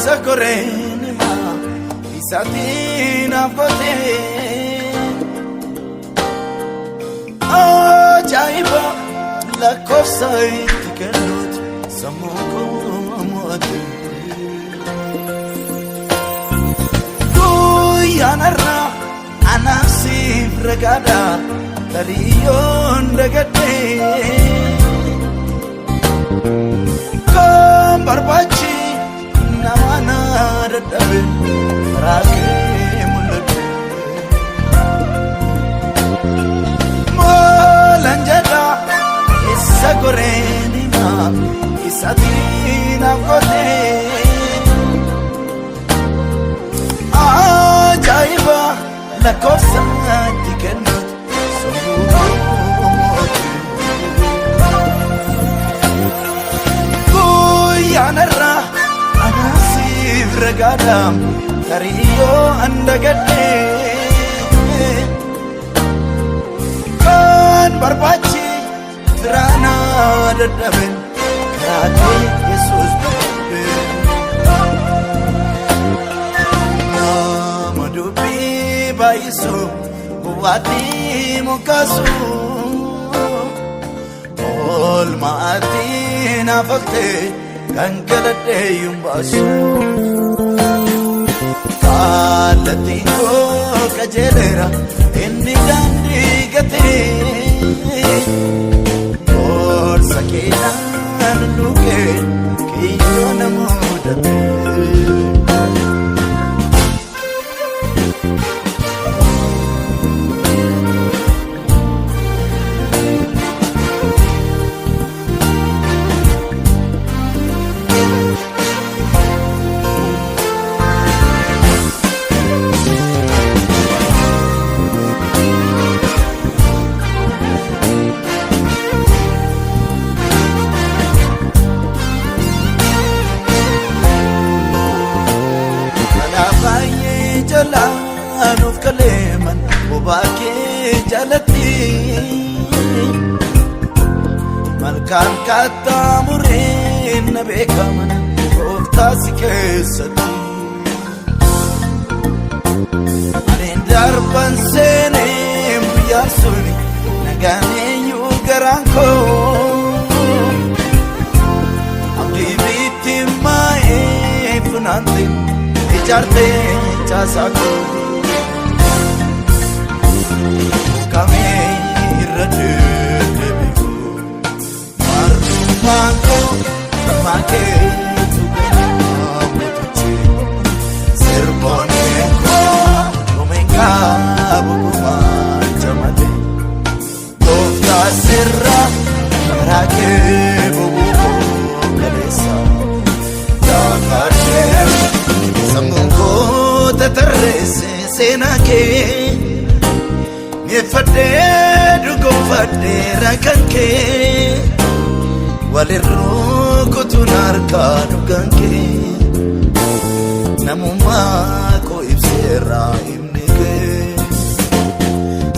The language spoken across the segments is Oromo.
Sakorenima isatina bote ajaiba la cosa itikenut samoko mote tu yanara anasi regada tariyon dagate kambarbachi namana dadhabe raake mul'atu molanjada isa goreenima isatiin afgote ajaiba lakkoofsaatti kennuutu sammuumooti guyyaanarraa Regadam tariyo andagade kan barbachi trana dadhaben karaate Yesus nama dubbi baisu buati mukasu ol maati nafakte kan galade yumbasu Latingo kajelera inni gandi gate or sakena nuke kiyo namudate Anuf kaleman obake jalati malkan kata murin nabekaman ofta sikesati anen darban sene biyasuni nagane yugaranko abdi biti mae funante ijarte chasako kami irade debiku marmanko tamake tugamutuchi serboneko momenka bukuma jamade tofta sirra rake bubuko kalesa dakate samunko tatarese senake Yefade dugo fade rakanke walirro kutunarka duganke namuma ko ibsera imnike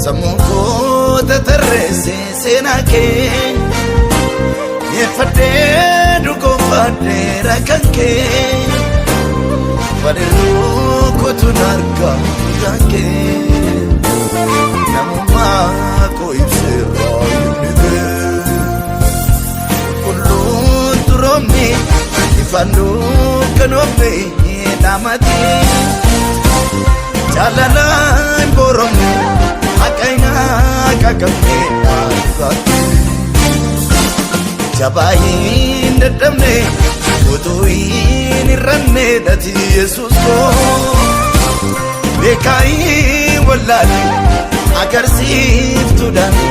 samuko tatarese senake Yefade dugo fade rakanke walirro kutunarka duganke Namuma ko ibsera imnike Kulun turome ifanu kanome namati Jalala borome akaina kakame akati Jabayin dadamne utuin irranne dati Yesus ko Bekai walali agar siftu dani